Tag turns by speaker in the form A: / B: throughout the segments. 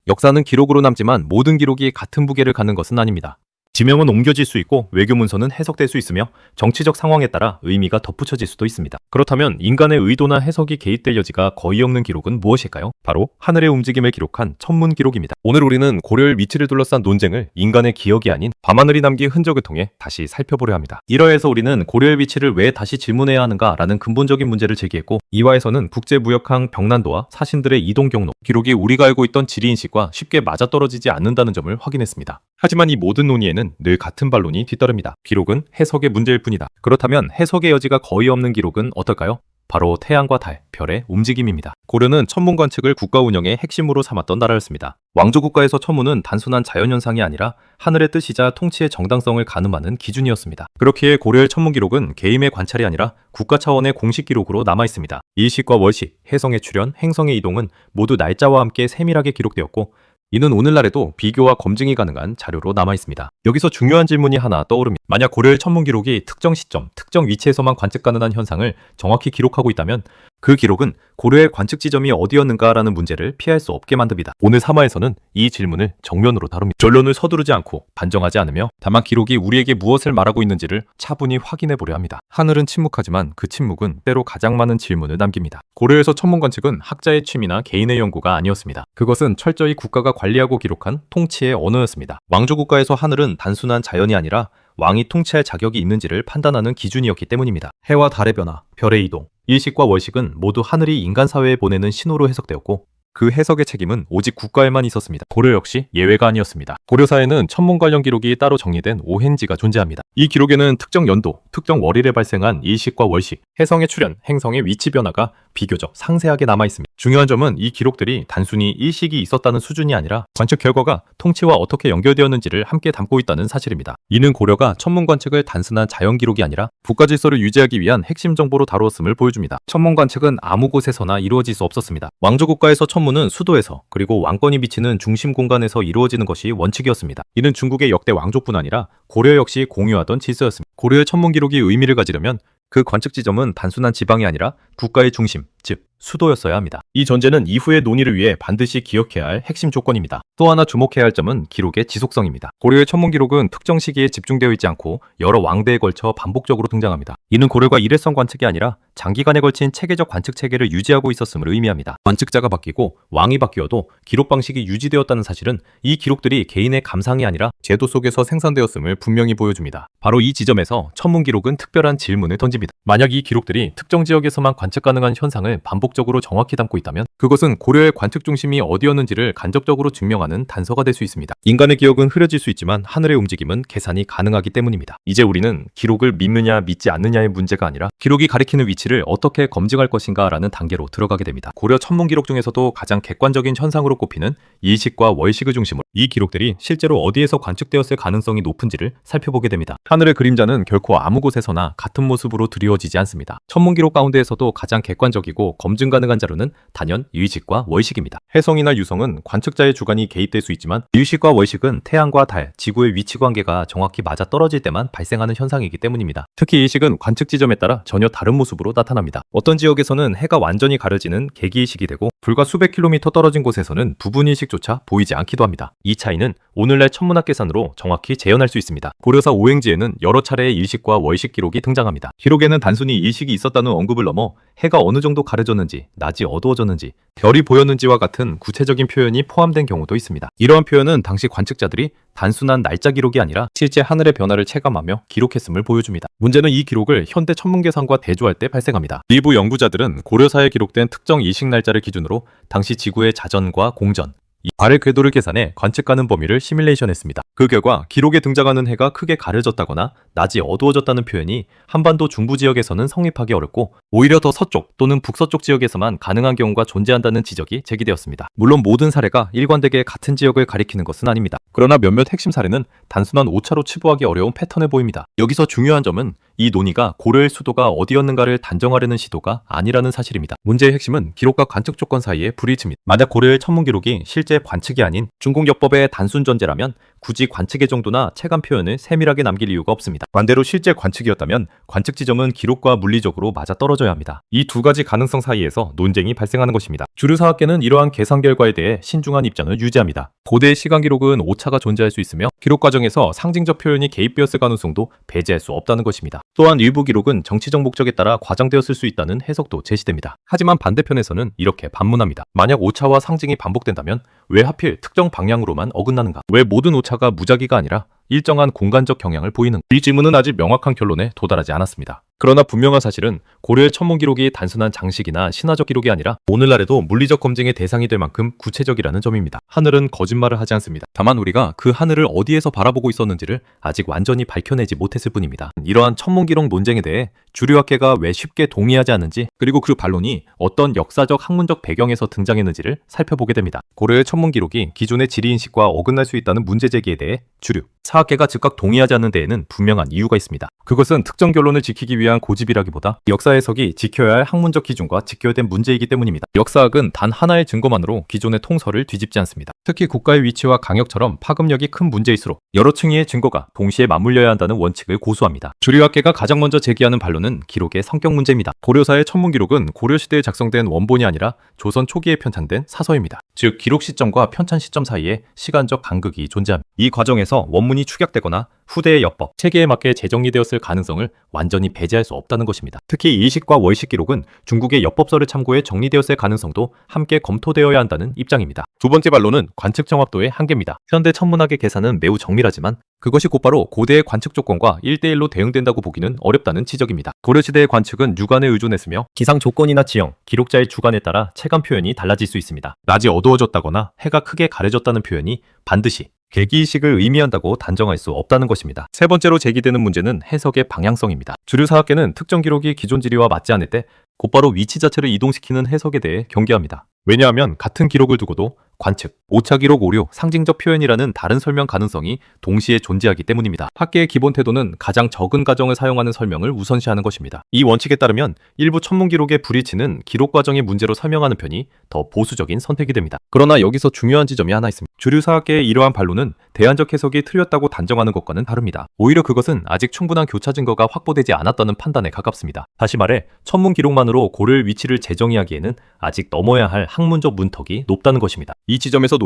A: 역사는 기록으로 남지만 모든 기록이 같은 무게를 갖는 것은 아닙니다. 지명은 옮겨질 수 있고 외교 문서는 해석될 수 있으며 정치적 상황에 따라 의미가 덧붙여질 수도 있습니다. 그렇다면 인간의 의도나 해석이 개입될 여지가 거의 없는 기록은 무엇일까요? 바로 하늘의 움직임을 기록한 천문 기록입니다. 오늘 우리는 고려의 위치를 둘러싼 논쟁을 인간의 기억이 아닌 밤하늘이 남긴 흔적을 통해 다시 살펴보려 합니다. 1화에서 우리는 고려의 위치를 왜 다시 질문해야 하는가라는 근본적인 문제를 제기했고 2화에서는 국제무역항 병난도와 사신들의 이동 경로, 기록이 우리가 알고 있던 지리인식과 쉽게 맞아떨어지지 않는다는 점을 확인했습니다. 하지만 이 모든 논의에는 늘 같은 반론이 뒤따릅니다. 기록은 해석의 문제일 뿐이다. 그렇다면 해석의 여지가 거의 없는 기록은 어떨까요? 바로 태양과 달, 별의 움직임입니다. 고려는 천문 관측을 국가 운영의 핵심으로 삼았던 나라였습니다. 왕조 국가에서 천문은 단순한 자연현상이 아니라 하늘의 뜻이자 통치의 정당성을 가늠하는 기준이었습니다. 그렇기에 고려의 천문 기록은 개인의 관찰이 아니라 국가 차원의 공식 기록으로 남아있습니다. 일식과 월식, 해성의 출현, 행성의 이동은 모두 날짜와 함께 세밀하게 기록되었고 이는 오늘날에도 비교와 검증이 가능한 자료로 남아있습니다. 여기서 중요한 질문이 하나 떠오릅니다. 만약 고려의 천문 기록이 특정 시점, 특정 위치에서만 관측 가능한 현상을 정확히 기록하고 있다면 그 기록은 고려의 관측 지점이 어디였는가라는 문제를 피할 수 없게 만듭니다. 오늘 3화에서는 이 질문을 정면으로 다룹니다. 결론을 서두르지 않고 반정하지 않으며 다만 기록이 우리에게 무엇을 말하고 있는지를 차분히 확인해 보려 합니다. 하늘은 침묵하지만 그 침묵은 때로 가장 많은 질문을 남깁니다. 고려에서 천문 관측은 학자의 취미나 개인의 연구가 아니었습니다. 그것은 철저히 국가가 관리하고 기록한 통치의 언어였습니다. 왕조 국가에서 하늘은 단순한 자연이 아니라 왕이 통치할 자격이 있는지를 판단하는 기준이었기 때문입니다. 해와 달의 변화, 별의 이동, 일식과 월식은 모두 하늘이 인간 사회에 보내는 신호로 해석되었고 그 해석의 책임은 오직 국가에만 있었습니다. 고려 역시 예외가 아니었습니다. 고려사에는 천문 관련 기록이 따로 정리된 오행지가 존재합니다. 이 기록에는 특정 연도, 특정 월일에 발생한 일식과 월식, 해성의 출현, 행성의 위치 변화가 비교적 상세하게 남아있습니다. 중요한 점은 이 기록들이 단순히 일식이 있었다는 수준이 아니라 관측 결과가 통치와 어떻게 연결되었는지를 함께 담고 있다는 사실입니다. 이는 고려가 천문 관측을 단순한 자연 기록이 아니라 국가 질서를 유지하기 위한 핵심 정보로 다루었음을 보여줍니다. 천문 관측은 아무 곳에서나 이루어질 수 없었습니다. 왕조 국가에서 천문은 수도에서 그리고 왕권이 비치는 중심 공간에서 이루어지는 것이 원칙이었습니다. 이는 중국의 역대 왕족뿐 아니라 고려 역시 공유하던 질서였습니다. 고려의 천문 기록이 의미를 가지려면 그 관측 지점은 단순한 지방이 아니라 국가의 중심, 즉 수도였어야 합니다. 이 전제는 이후의 논의를 위해 반드시 기억해야 할 핵심 조건입니다. 또 하나 주목해야 할 점은 기록의 지속성입니다. 고려의 천문 기록은 특정 시기에 집중되어 있지 않고 여러 왕대에 걸쳐 반복적으로 등장합니다. 이는 고려가 일회성 관측이 아니라 장기간에 걸친 체계적 관측 체계를 유지하고 있었음을 의미합니다. 관측자가 바뀌고 왕이 바뀌어도 기록 방식이 유지되었다는 사실은 이 기록들이 개인의 감상이 아니라 제도 속에서 생산되었음을 분명히 보여줍니다. 바로 이 지점에서 천문 기록은 특별한 질문을 던집니다. 만약 이 기록들이 특정 지역에서만 관측 가능한 현상을 반복적으로 정확히 담고 있다면 그것은 고려의 관측 중심이 어디였는지를 간접적으로 증명하는 단서가 될 수 있습니다. 인간의 기억은 흐려질 수 있지만 하늘의 움직임은 계산이 가능하기 때문입니다. 이제 우리는 기록을 믿느냐 믿지 않느냐의 문제가 아니라 기록이 가리키는 위치를 어떻게 검증할 것인가 라는 단계로 들어가게 됩니다. 고려 천문 기록 중에서도 가장 객관적인 현상으로 꼽히는 일식과 월식을 중심으로 이 기록들이 실제로 어디에서 관측되었을 가능성이 높은지를 살펴보게 됩니다. 하늘의 그림자는 결코 아무 곳에서나 같은 모습으로 드리워지지 않습니다. 천문 기록 가운데에서도 가장 객관적이고 검증 가능한 자료는 단연 일식과 월식입니다. 해성이나 유성은 관측자의 주관이 개입될 수 있지만 일식과 월식은 태양과 달, 지구의 위치 관계가 정확히 맞아떨어질 때만 발생하는 현상이기 때문입니다. 특히 일식은 관측 지점에 따라 전혀 다른 모습으로 나타납니다. 어떤 지역에서는 해가 완전히 가려지는 개기일식이 되고 불과 수백 킬로미터 떨어진 곳에서는 부분 일식조차 보이지 않기도 합니다. 이 차이는 오늘날 천문학 계산으로 정확히 재현할 수 있습니다. 고려사 오행지에는 여러 차례의 일식과 월식 기록이 등장합니다. 기록에는 단순히 일식이 있었다는 언급을 넘어 해가 어느 정도 가려졌는지, 낮이 어두워졌는지, 별이 보였는지와 같은 구체적인 표현이 포함된 경우도 있습니다. 이러한 표현은 당시 관측자들이 단순한 날짜 기록이 아니라 실제 하늘의 변화를 체감하며 기록했음을 보여줍니다. 문제는 이 기록을 현대 천문 계산과 대조할 때 발생합니다. 일부 연구자들은 고려사에 기록된 특정 일식 날짜를 기준으로 당시 지구의 자전과 공전, 이 달의 궤도를 계산해 관측가능 범위를 시뮬레이션했습니다. 그 결과 기록에 등장하는 해가 크게 가려졌다거나 낮이 어두워졌다는 표현이 한반도 중부 지역에서는 성립하기 어렵고 오히려 더 서쪽 또는 북서쪽 지역에서만 가능한 경우가 존재한다는 지적이 제기되었습니다. 물론 모든 사례가 일관되게 같은 지역을 가리키는 것은 아닙니다. 그러나 몇몇 핵심 사례는 단순한 오차로 치부하기 어려운 패턴을 보입니다. 여기서 중요한 점은 이 논의가 고려의 수도가 어디였는가를 단정하려는 시도가 아니라는 사실입니다. 문제의 핵심은 기록과 관측 조건 사이의 불일치입니다. 만약 고려의 천문 기록이 실제 관측이 아닌 중국 역법의 단순 전제라면 굳이 관측의 정도나 체감 표현을 세밀하게 남길 이유가 없습니다. 반대로 실제 관측이었다면 관측 지점은 기록과 물리적으로 맞아떨어져야 합니다. 이 두 가지 가능성 사이에서 논쟁이 발생하는 것입니다. 주류사학계는 이러한 계산 결과에 대해 신중한 입장을 유지합니다. 고대 시간 기록은 오차가 존재할 수 있으며 기록 과정에서 상징적 표현이 개입되었을 가능성도 배제할 수 없다는 것입니다. 또한 일부 기록은 정치적 목적에 따라 과장되었을 수 있다는 해석도 제시됩니다. 하지만 반대편에서는 이렇게 반문합니다. 만약 오차와 상징이 반복된다면 왜 하필 특정 방향으로만 어긋나는가? 왜 모든 오차가 무작위가 아니라 일정한 공간적 경향을 보이는가? 이 질문은 아직 명확한 결론에 도달하지 않았습니다. 그러나 분명한 사실은 고려의 천문 기록이 단순한 장식이나 신화적 기록이 아니라 오늘날에도 물리적 검증의 대상이 될 만큼 구체적이라는 점입니다. 하늘은 거짓말을 하지 않습니다. 다만 우리가 그 하늘을 어디에서 바라보고 있었는지를 아직 완전히 밝혀내지 못했을 뿐입니다. 이러한 천문 기록 논쟁에 대해 주류학계가 왜 쉽게 동의하지 않는지, 그리고 그 반론이 어떤 역사적 학문적 배경에서 등장했는지를 살펴보게 됩니다. 고려의 천문 기록이 기존의 지리인식과 어긋날 수 있다는 문제 제기에 대해 주류 사학계가 즉각 동의하지 않는 데에는 분명한 이유가 있습니다. 그것은 특정 결론을 지키기 위한 고집이라기보다 역사 해석이 지켜야 할 학문적 기준과 직결된 문제이기 때문입니다. 역사학은 단 하나의 증거만으로 기존의 통설을 뒤집지 않습니다. 특히 국가의 위치와 강역처럼 파급력이 큰 문제일수록 여러 층위의 증거가 동시에 맞물려야 한다는 원칙을 고수합니다. 주류학계가 가장 먼저 제기하는 반론은 기록의 성격 문제입니다. 고려사의 천문 기록은 고려시대에 작성된 원본이 아니라 조선 초기에 편찬된 사서입니다. 즉 기록 시점과 편찬 시점 사이에 시간적 간극이 존재합니다. 이 과정에서 원문이 축약되거나 후대의 역법, 체계에 맞게 재정리되었을 가능성을 완전히 배제할 수 없다는 것입니다. 특히 일식과 월식 기록은 중국의 역법서를 참고해 정리되었을 가능성도 함께 검토되어야 한다는 입장입니다. 두 번째 반론은 관측 정확도의 한계입니다. 현대 천문학의 계산은 매우 정밀하지만 그것이 곧바로 고대의 관측 조건과 1대1로 대응된다고 보기는 어렵다는 지적입니다. 고려시대의 관측은 육안에 의존했으며 기상 조건이나 지형, 기록자의 주관에 따라 체감 표현이 달라질 수 있습니다. 낮이 어두워졌다거나 해가 크게 가려졌다는 표현이 반드시 계기이식을 의미한다고 단정할 수 없다는 것입니다. 세 번째로 제기되는 문제는 해석의 방향성입니다. 주류사학계는 특정 기록이 기존 지리와 맞지 않을 때 곧바로 위치 자체를 이동시키는 해석에 대해 경계합니다. 왜냐하면 같은 기록을 두고도 관측, 오차 기록 오류, 상징적 표현이라는 다른 설명 가능성이 동시에 존재하기 때문입니다. 학계의 기본 태도는 가장 적은 가정을 사용하는 설명을 우선시하는 것입니다. 이 원칙에 따르면 일부 천문 기록의 불일치는 기록 과정의 문제로 설명하는 편이 더 보수적인 선택이 됩니다. 그러나 여기서 중요한 지점이 하나 있습니다. 주류사학계의 이러한 반론은 대안적 해석이 틀렸다고 단정하는 것과는 다릅니다. 오히려 그것은 아직 충분한 교차 증거가 확보되지 않았다는 판단에 가깝습니다. 다시 말해 천문 기록만으로 고려의 위치를 재정의하기에는 아직 넘어야 할 학문적 문턱이 높다는 것입니다. 이 지점에서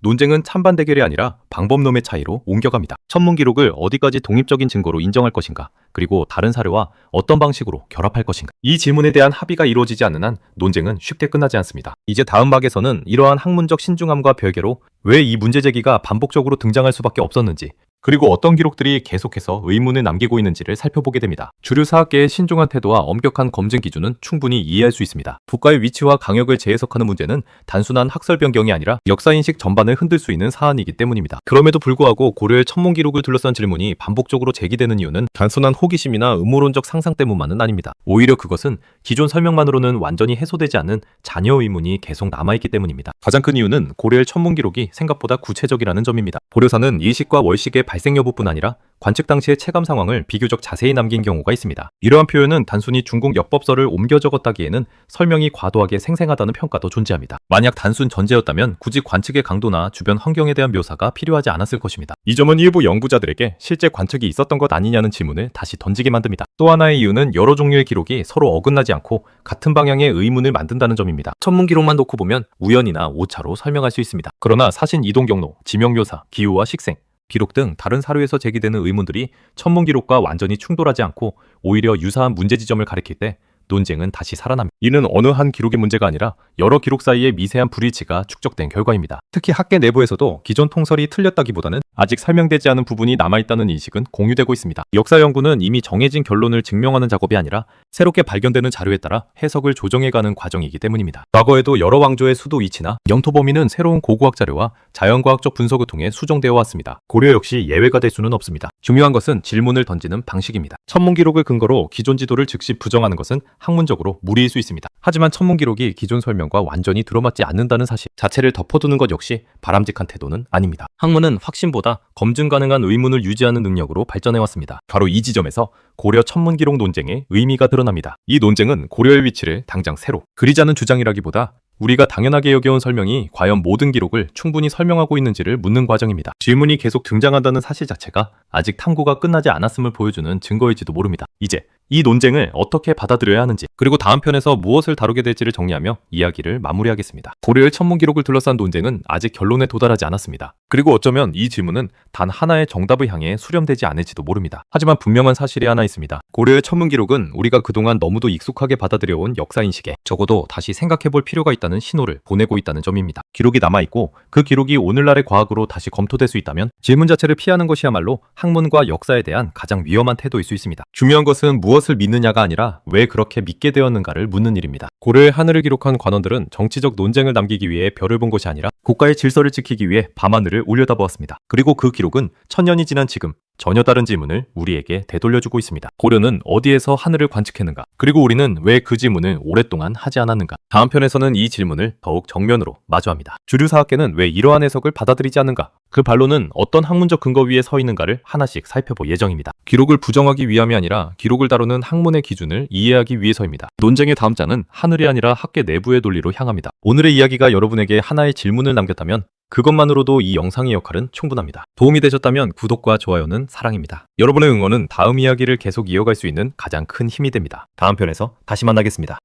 A: 논쟁은 찬반 대결이 아니라 방법론의 차이로 옮겨갑니다. 천문 기록을 어디까지 독립적인 증거로 인정할 것인가, 그리고 다른 사료와 어떤 방식으로 결합할 것인가. 이 질문에 대한 합의가 이루어지지 않는 한 논쟁은 쉽게 끝나지 않습니다. 이제 다음 막에서는 이러한 학문적 신중함과 별개로 왜 이 문제 제기가 반복적으로 등장할 수밖에 없었는지, 그리고 어떤 기록들이 계속해서 의문을 남기고 있는지를 살펴보게 됩니다. 주류 사학계의 신중한 태도와 엄격한 검증 기준은 충분히 이해할 수 있습니다. 국가의 위치와 강역을 재해석하는 문제는 단순한 학설 변경이 아니라 역사인식 전반을 흔들 수 있는 사안이기 때문입니다. 그럼에도 불구하고 고려의 천문 기록을 둘러싼 질문이 반복적으로 제기되는 이유는 단순한 호기심이나 음모론적 상상 때문만은 아닙니다. 오히려 그것은 기존 설명만으로는 완전히 해소되지 않는 잔여 의문이 계속 남아있기 때문입니다. 가장 큰 이유는 고려의 천문 기록이 생각보다 구체적이라는 점입니다. 고려사는 일식과 월식의 발생 여부뿐 아니라 관측 당시의 체감 상황을 비교적 자세히 남긴 경우가 있습니다. 이러한 표현은 단순히 중국 역법서를 옮겨 적었다기에는 설명이 과도하게 생생하다는 평가도 존재합니다. 만약 단순 전제였다면 굳이 관측의 강도나 주변 환경에 대한 묘사가 필요하지 않았을 것입니다. 이 점은 일부 연구자들에게 실제 관측이 있었던 것 아니냐는 질문을 다시 던지게 만듭니다. 또 하나의 이유는 여러 종류의 기록이 서로 어긋나지 않고 같은 방향의 의문을 만든다는 점입니다. 천문 기록만 놓고 보면 우연이나 오차로 설명할 수 있습니다. 그러나 사신 이동 경로, 지명 묘사, 기후와 식생, 기록 등 다른 사료에서 제기되는 의문들이 천문 기록과 완전히 충돌하지 않고 오히려 유사한 문제 지점을 가리킬 때 논쟁은 다시 살아납니다. 이는 어느 한 기록의 문제가 아니라 여러 기록 사이의 미세한 불일치가 축적된 결과입니다. 특히 학계 내부에서도 기존 통설이 틀렸다기보다는 아직 설명되지 않은 부분이 남아있다는 인식은 공유되고 있습니다. 역사 연구는 이미 정해진 결론을 증명하는 작업이 아니라 새롭게 발견되는 자료에 따라 해석을 조정해가는 과정이기 때문입니다. 과거에도 여러 왕조의 수도 위치나 영토 범위는 새로운 고고학 자료와 자연과학적 분석을 통해 수정되어 왔습니다. 고려 역시 예외가 될 수는 없습니다. 중요한 것은 질문을 던지는 방식입니다. 천문 기록을 근거로 기존 지도를 즉시 부정하는 것은 학문적으로 무리일 수 있습니다. 하지만 천문 기록이 기존 설명과 완전히 들어맞지 않는다는 사실 자체를 덮어두는 것 역시 바람직한 태도는 아닙니다. 학문은 확신보다 검증 가능한 의문을 유지하는 능력으로 발전해왔습니다. 바로 이 지점에서 고려 천문 기록 논쟁의 의미가 드러납니다. 이 논쟁은 고려의 위치를 당장 새로 그리자는 주장이라기보다 우리가 당연하게 여겨온 설명이 과연 모든 기록을 충분히 설명하고 있는지를 묻는 과정입니다. 질문이 계속 등장한다는 사실 자체가 아직 탐구가 끝나지 않았음을 보여주는 증거일지도 모릅니다. 이제 이 논쟁을 어떻게 받아들여야 하는지, 그리고 다음 편에서 무엇을 다루게 될지를 정리하며 이야기를 마무리하겠습니다. 고려의 천문 기록을 둘러싼 논쟁은 아직 결론에 도달하지 않았습니다. 그리고 어쩌면 이 질문은 단 하나의 정답을 향해 수렴되지 않을지도 모릅니다. 하지만 분명한 사실이 하나 있습니다. 고려의 천문 기록은 우리가 그동안 너무도 익숙하게 받아들여온 역사인식에 적어도 다시 생각해볼 필요가 있다는 신호를 보내고 있다는 점입니다. 기록이 남아있고 그 기록이 오늘날의 과학으로 다시 검토될 수 있다면 질문 자체를 피하는 것이야말로 학문과 역사에 대한 가장 위험한 태도일 수 있습니다. 중요한 것은 무엇을 믿느냐가 아니라 왜 그렇게 믿게 되었는가를 묻는 일입니다. 고려의 하늘을 기록한 관원들은 정치적 논쟁을 남기기 위해 별을 본 것이 아니라 국가의 질서를 지키기 위해 밤하늘을 올려다보았습니다. 그리고 그 기록은 천년이 지난 지금 전혀 다른 질문을 우리에게 되돌려주고 있습니다. 고려는 어디에서 하늘을 관측했는가? 그리고 우리는 왜 그 질문을 오랫동안 하지 않았는가? 다음 편에서는 이 질문을 더욱 정면으로 마주합니다. 주류 사학계는 왜 이러한 해석을 받아들이지 않는가? 그 반론은 어떤 학문적 근거 위에 서 있는가를 하나씩 살펴볼 예정입니다. 기록을 부정하기 위함이 아니라 기록을 다루는 학문의 기준을 이해하기 위해서입니다. 논쟁의 다음 장은 하늘이 아니라 학계 내부의 논리로 향합니다. 오늘의 이야기가 여러분에게 하나의 질문을 남겼다면 그것만으로도 이 영상의 역할은 충분합니다. 도움이 되셨다면 구독과 좋아요는 사랑입니다. 여러분의 응원은 다음 이야기를 계속 이어갈 수 있는 가장 큰 힘이 됩니다. 다음 편에서 다시 만나겠습니다.